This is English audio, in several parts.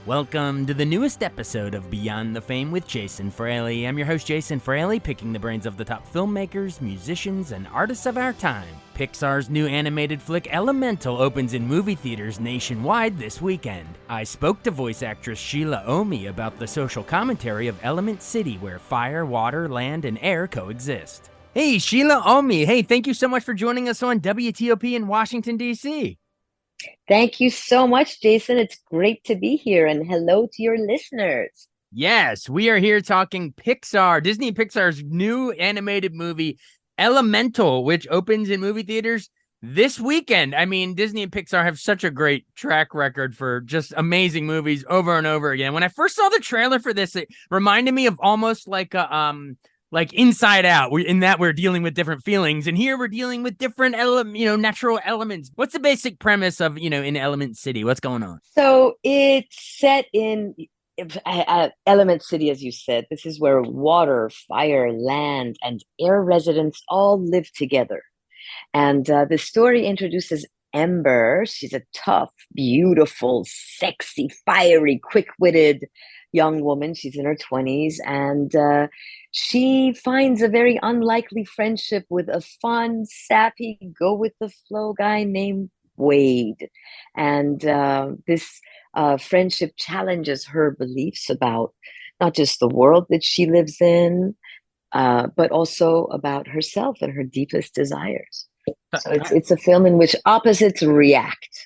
Welcome to the newest episode of Beyond the Fame with Jason Fraley. I'm your host, Jason Fraley, picking the brains of the top filmmakers, musicians, and artists of our time. Pixar's new animated flick Elemental opens in movie theaters nationwide this weekend. I spoke to voice actress Sheila Omi about the social commentary of Element City, where fire, water, land, and air coexist. Hey, Sheila Omi. Hey, thank you so much for joining us on WTOP in Washington, D.C. Thank you so much, Jason. It's great to be here, and hello to your listeners. Yes, we are here talking Pixar, Disney Pixar's new animated movie, Elemental, which opens in movie theaters this weekend. I mean, Disney and Pixar have such a great track record for just amazing movies over and over again. When I first saw the trailer for this, it reminded me of almost like a like Inside Out, in that we're dealing with different feelings, and here we're dealing with different natural elements. What's the basic premise of in Element City? What's going on? So it's set in Element City, as you said. This is where water, fire, land, and air residents all live together. And the story introduces Ember. She's a tough, beautiful, sexy, fiery, quick-witted young woman. She's in her 20s, and she finds a very unlikely friendship with a fun, sappy, go-with-the-flow guy named Wade. And this friendship challenges her beliefs about not just the world that she lives in, but also about herself and her deepest desires. So it's a film in which opposites react.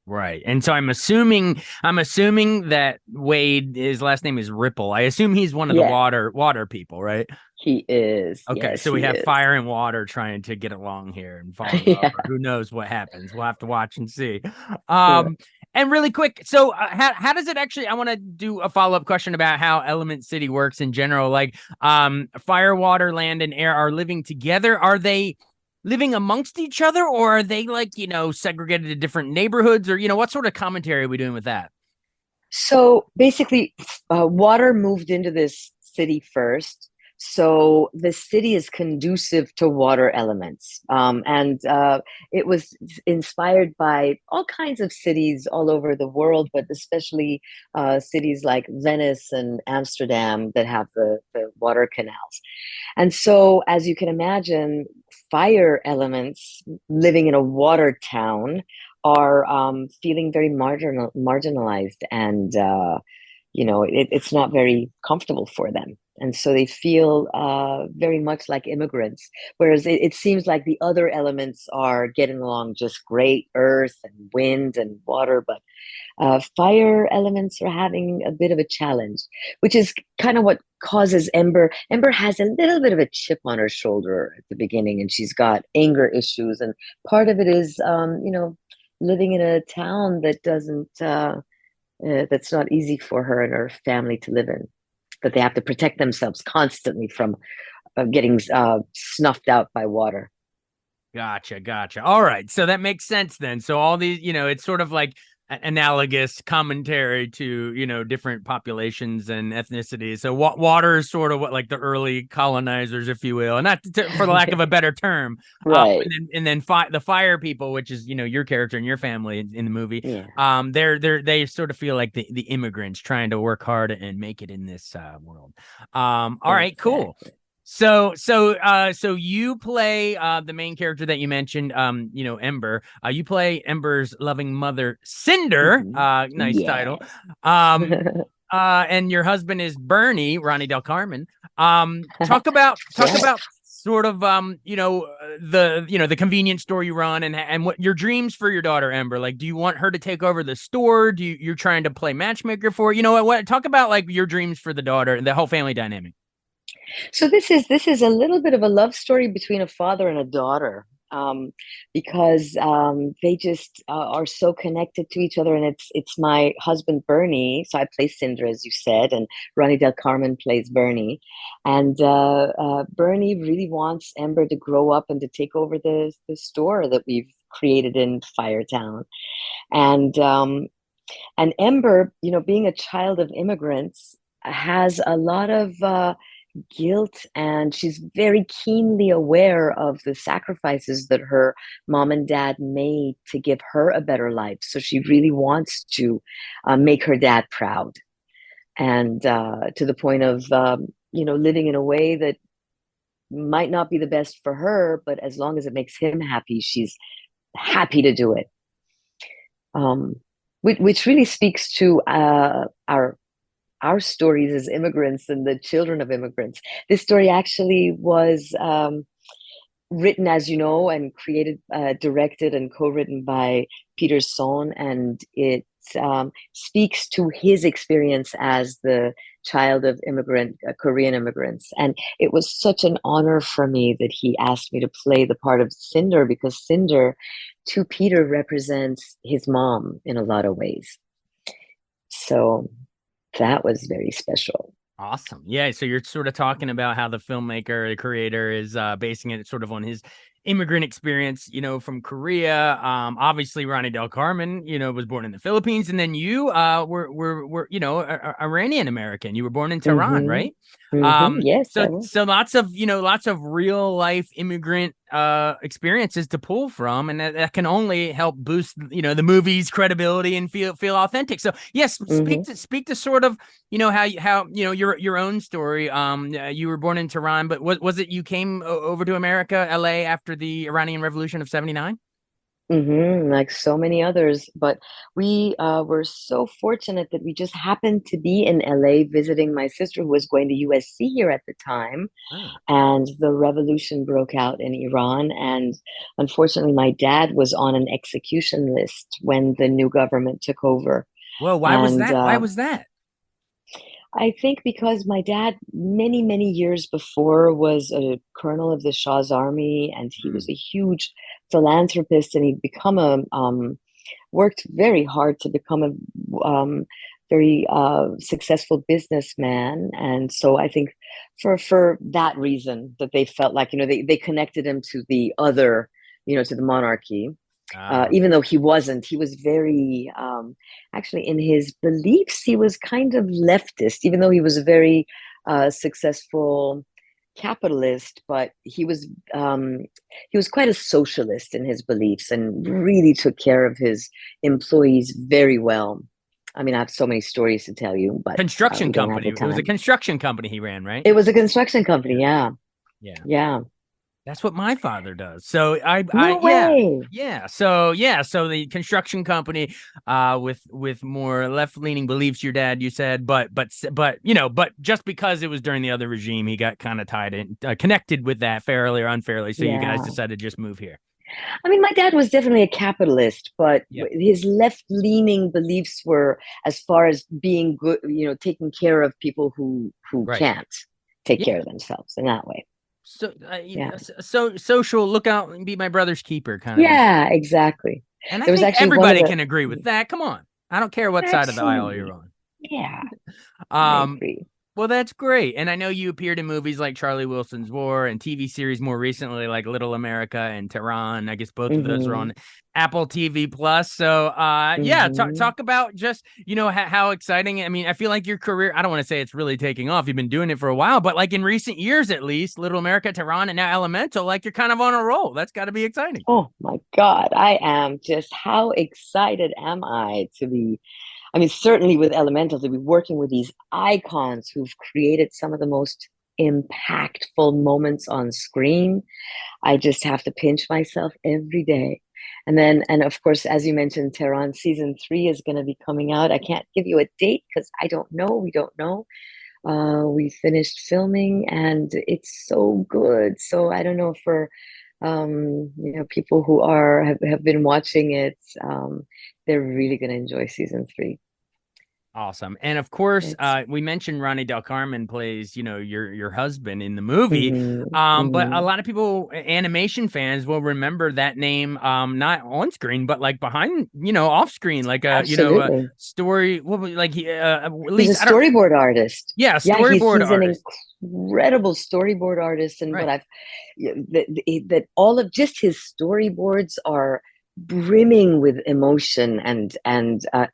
Right. And so I'm assuming that Wade, his last name is Ripple. I assume he's one of the water people, right? He is. Okay, yes, so we have is. fire and water trying to get along here and fall in love. Or who knows what happens? We'll have to watch and see. And really quick, so how does it actually? I want to do a follow-up question about how Element City works in general. Like, fire, water, land, and air are living together. Are they living amongst each other, or are they segregated to different neighborhoods, or what sort of commentary are we doing with that? So basically, water moved into this city first. So the city is conducive to water elements. And it was inspired by all kinds of cities all over the world, but especially cities like Venice and Amsterdam that have the water canals. And so, as you can imagine, fire elements living in a water town are feeling very marginalized, and it's not very comfortable for them. And so they feel very much like immigrants, whereas it seems like the other elements are getting along just great, earth and wind and water, but fire elements are having a bit of a challenge, which is kind of what causes Ember. Ember has a little bit of a chip on her shoulder at the beginning, and she's got anger issues. And part of it is, living in a town that doesn't, that's not easy for her and her family to live in, that they have to protect themselves constantly from getting snuffed out by water. Gotcha. All right. So that makes sense then. So all these, it's sort of like analogous commentary to, different populations and ethnicities. So water is sort of what, like the early colonizers, if you will, and not for the lack of a better term. Right. And then the fire people, which is, your character and your family in the movie. Yeah. They sort of feel like the immigrants trying to work hard and make it in this world. All right, cool. So you play the main character that you mentioned, Ember. You play Ember's loving mother, Cinder. Nice title. And your husband is Bernie, Ronnie Del Carmen. Talk about sort of the convenience store you run, and what your dreams for your daughter Ember. Like, do you want her to take over the store? You're trying to play matchmaker for it? What talk about like your dreams for the daughter and the whole family dynamic. So this is a little bit of a love story between a father and a daughter, because they just are so connected to each other. And it's my husband Bernie, so I play Cinder, as you said, and Ronnie Del Carmen plays Bernie. And Bernie really wants Ember to grow up and to take over the store that we've created in Firetown. And Ember, being a child of immigrants, has a lot of guilt, and she's very keenly aware of the sacrifices that her mom and dad made to give her a better life. So she really wants to make her dad proud, and to the point of living in a way that might not be the best for her, but as long as it makes him happy, she's happy to do it. Which really speaks to our stories as immigrants and the children of immigrants. This story actually was written, as you know, and created, directed, and co-written by Peter's son, and it speaks to his experience as the child of Korean immigrants. And it was such an honor for me that he asked me to play the part of Cinder, because Cinder to Peter represents his mom in a lot of ways. So that was very special. Awesome. Yeah. So you're sort of talking about how the filmmaker, the creator, is basing it sort of on his immigrant experience, from Korea. Obviously Ronnie Del Carmen, was born in the Philippines, and then you were Iranian American. You were born in Tehran, Mm-hmm. right? Mm-hmm. Yes, I So was. lots of real life immigrant experiences to pull from, and that can only help boost the movie's credibility and feel authentic. So yes, Mm-hmm. speak to sort of how your own story. You were born in Tehran, but was it you came over to America, LA, after the Iranian Revolution of '79? Mm-hmm, like so many others. But we were so fortunate that we just happened to be in LA visiting my sister, who was going to USC here at the time. Oh. And the revolution broke out in Iran. And unfortunately, my dad was on an execution list when the new government took over. Well, why was And that? Why was that? I think because my dad, many, many years before, was a colonel of the Shah's army, and he was Hmm. a huge philanthropist, and he'd become worked very hard to become a very successful businessman. And so I think for that reason that they felt like, they connected him to the other, to the monarchy. Even though he was very, actually, in his beliefs, he was kind of leftist, even though he was a very successful capitalist, but he was quite a socialist in his beliefs and really took care of his employees very well. I mean, I have so many stories to tell you, but Construction we don't have company. the It was a time. construction company he ran, right? It was a construction company, Yeah. yeah, Yeah. yeah. That's what my father does. So No yeah. way. Yeah. So the construction company, with more left leaning beliefs, your dad, you said, but just because it was during the other regime, he got kind of tied in, connected with that fairly or unfairly. So you guys Yeah. decided to just move here. I mean, my dad was definitely a capitalist, but Yeah. his left-leaning beliefs were as far as being good, taking care of people who Right. can't take care Yeah. of themselves in that way. So, Yeah. social, look out and be my brother's keeper kind of deal. Yeah, exactly. And I There was think actually one of everybody the can agree with that. Come on. I don't care what side of the aisle you're absolutely. on. Yeah, I Um, agree. Well, that's great. And I know you appeared in movies like Charlie Wilson's War and TV series more recently like Little America and Tehran. I guess both of those are Mm-hmm. on Apple TV Plus. So, yeah, Mm-hmm. talk about just, how exciting. I mean, I feel like your career, I don't want to say it's really taking off. You've been doing it for a while, but like in recent years, at least, Little America, Tehran, and now Elemental, like you're kind of on a roll. That's got to be exciting. Oh my God, I am just how excited am I to be, I mean, certainly with Elemental, to be working with these icons who've created some of the most impactful moments on screen. I just have to pinch myself every day. And of course, as you mentioned, Tehran season 3 is going to be coming out. I can't give you a date because I don't know. We don't know. We finished filming and it's so good. So I don't know for people who have been watching it, they're really going to enjoy season 3. Awesome. And of course, It's we mentioned Ronnie Del Carmen plays, your husband in the movie. mm-hmm, But a mm-hmm. lot of people, animation fans, will remember that name, not on screen, but like behind, off screen, like a Absolutely. story. What was like at He's a least I don't. storyboard artist. Yeah, Yeah, storyboard he's an artist. incredible storyboard artist, and what Right. I've that all of just his storyboards are brimming with emotion and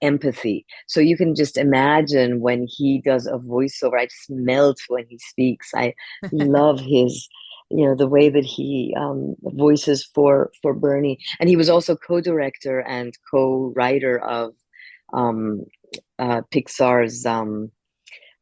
empathy. So you can just imagine when he does a voiceover. I just melt when he speaks. I love his, the way that he voices for Bernie. And he was also co-director and co-writer of um, Pixar's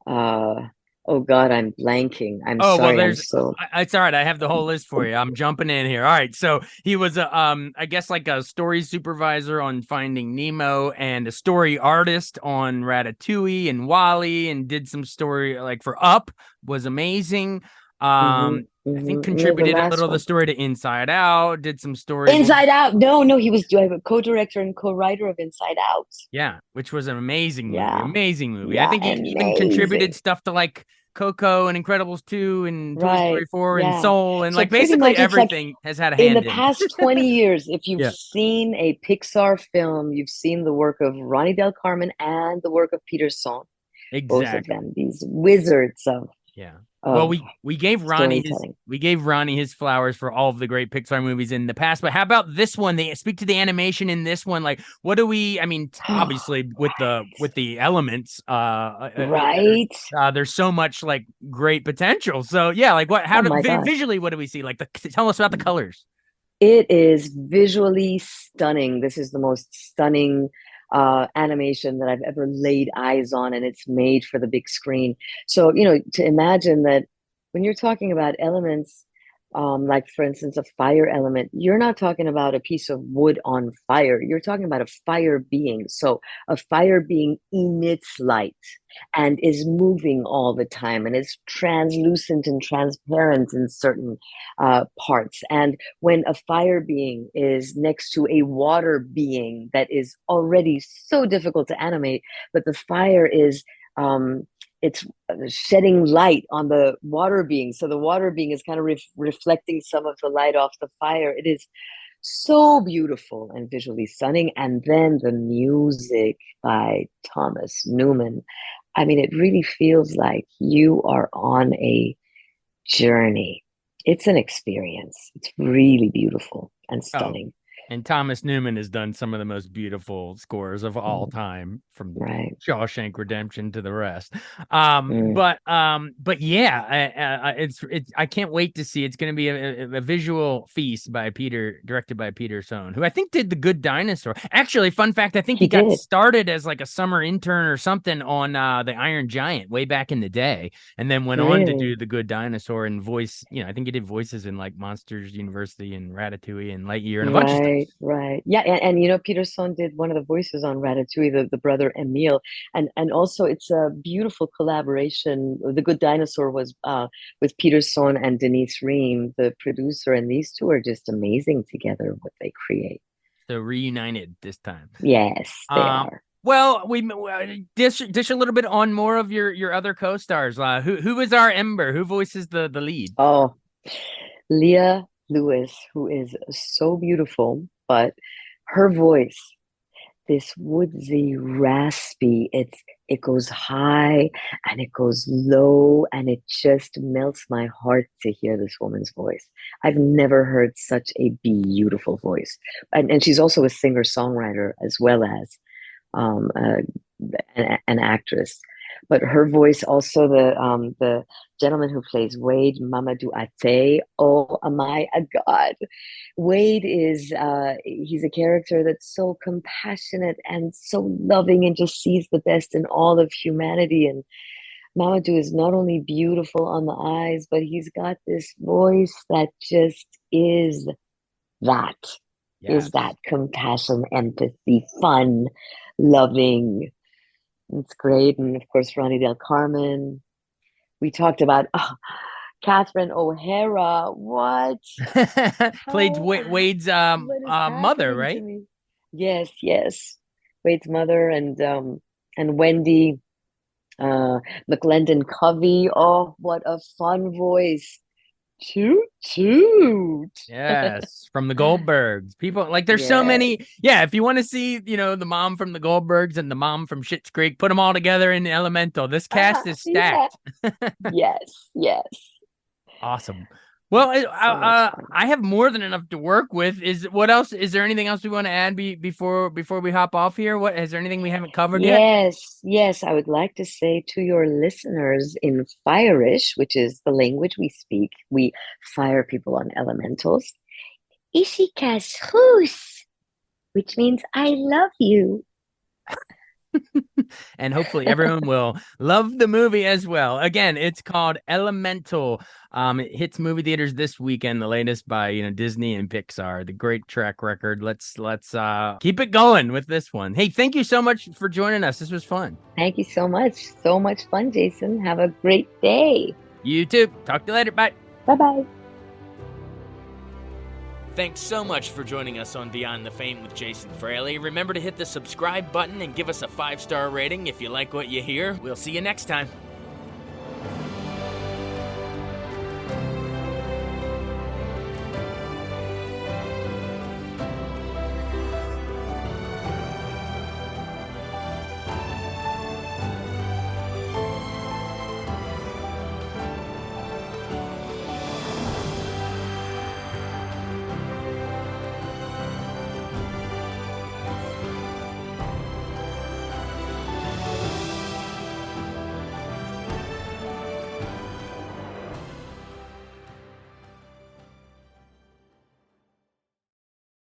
uh, oh God, I'm blanking. I'm Oh, well, sorry. I'm there's so it's all right. I have the whole list for you. I'm jumping in here. All right. So he was a I guess like a story supervisor on Finding Nemo and a story artist on Ratatouille and Wally, and did some story like for Up, was amazing. I think Yeah, the contributed a last little of the one. story to Inside Out, did some storyboard. Inside Out. No, no, he was doing a co-director and co-writer of Inside Out. Yeah, which was an amazing movie. Yeah, Amazing movie. I yeah, think he even contributed amazing. stuff to like Coco and Incredibles 2 and Toy Story Right. 4 and Yeah. Soul, and So like pretty basically much it's like everything has had a in the hand in. past 20 years, if you've Yeah, seen a Pixar film, you've seen the work of Ronnie Del Carmen and the work of Peter Sohn, both of exactly. them, these wizards Yeah. Well, of storytelling. we gave Ronnie his flowers for all of the great Pixar movies in the past. But how about this one? They speak to the animation in this one. Like, what do we? I mean, obviously with the elements, Right. there's so much like great potential. So yeah, like what? Oh How do my God. visually? What do we see? Like, tell us about the colors. It is visually stunning. This is the most stunning animation that I've ever laid eyes on, and it's made for the big screen. So, to imagine that when you're talking about elements, like for instance, a fire element, you're not talking about a piece of wood on fire. You're talking about a fire being. So, a fire being emits light and is moving all the time and is translucent and transparent in certain parts. And when a fire being is next to a water being that is already so difficult to animate, but the fire is it's shedding light on the water being, so the water being is kind of reflecting some of the light off the fire. It is so beautiful and visually stunning. And then the music by Thomas Newman. I mean, it really feels like you are on a journey. It's an experience. It's really beautiful and Oh, stunning. and Thomas Newman has done some of the most beautiful scores of all Mm, time, from right. Shawshank Redemption to the rest. Mm. But yeah, it's I can't wait to see. It's going to be a visual feast by directed by Peter Sohn, who I think did The Good Dinosaur. Actually, fun fact, I think he He got did. started as like a summer intern or something on The Iron Giant way back in the day, and then went on to do Really. The Good Dinosaur and voice. I think he did voices in like Monsters University and Ratatouille and Lightyear and a bunch of stuff. Right, right. Yeah, and Peter Sohn did one of the voices on Ratatouille, the brother Emile. And also it's a beautiful collaboration. The Good Dinosaur was with Peter Sohn and Denise Ream, the producer, and these two are just amazing together, what they create. So reunited this time. Yes, they Um, are. well, we dish a little bit on more of your other co-stars. Who is our Ember? Who voices the lead? Oh, Leah Lewis, who is so beautiful, but her voice, this woodsy, raspy, it goes high and it goes low, and it just melts my heart to hear this woman's voice. I've never heard such a beautiful voice. And she's also a singer-songwriter as well as um, uh, an actress. But her voice, also the gentleman who plays Wade, Mamadou Ate. Oh my God, Wade is he's a character that's so compassionate and so loving and just sees the best in all of humanity. And Mamadou is not only beautiful on the eyes, but he's got this voice that just that is Yes. that compassion, empathy, fun, loving. It's great. And of course, Ronnie Del Carmen. We talked about Catherine O'Hara. What? Played How? Wade's What is mother, happening to right? me? Yes, yes. Wade's mother and Wendy McLendon Covey. Oh, what a fun voice. Toot toot. Yes, from the Goldbergs. People like there's so Yes. many. Yeah, if you want to see, the mom from the Goldbergs and the mom from Schitt's Creek, put them all together in Elemental. This cast is Yeah. stacked. Yes, yes. Awesome. Well, So much fun. I have more than enough to work with. What else? Is there anything else we want to add before we hop off here? What is there anything we haven't covered yet? Yes, yes, I would like to say to your listeners in Fireish, which is the language we speak, we fire people on elementals. Ishikas hus, which means I love you. And hopefully everyone will love the movie as well. Again, it's called Elemental. It hits movie theaters this weekend, the latest by Disney and Pixar. The great track record. Let's keep it going with this one. Hey, thank you so much for joining us. This was fun. Thank you so much. So much fun, Jason. Have a great day. You too. Talk to you later. Bye. Bye-bye. Thanks so much for joining us on Beyond the Fame with Jason Fraley. Remember to hit the subscribe button and give us a 5-star rating if you like what you hear. We'll see you next time.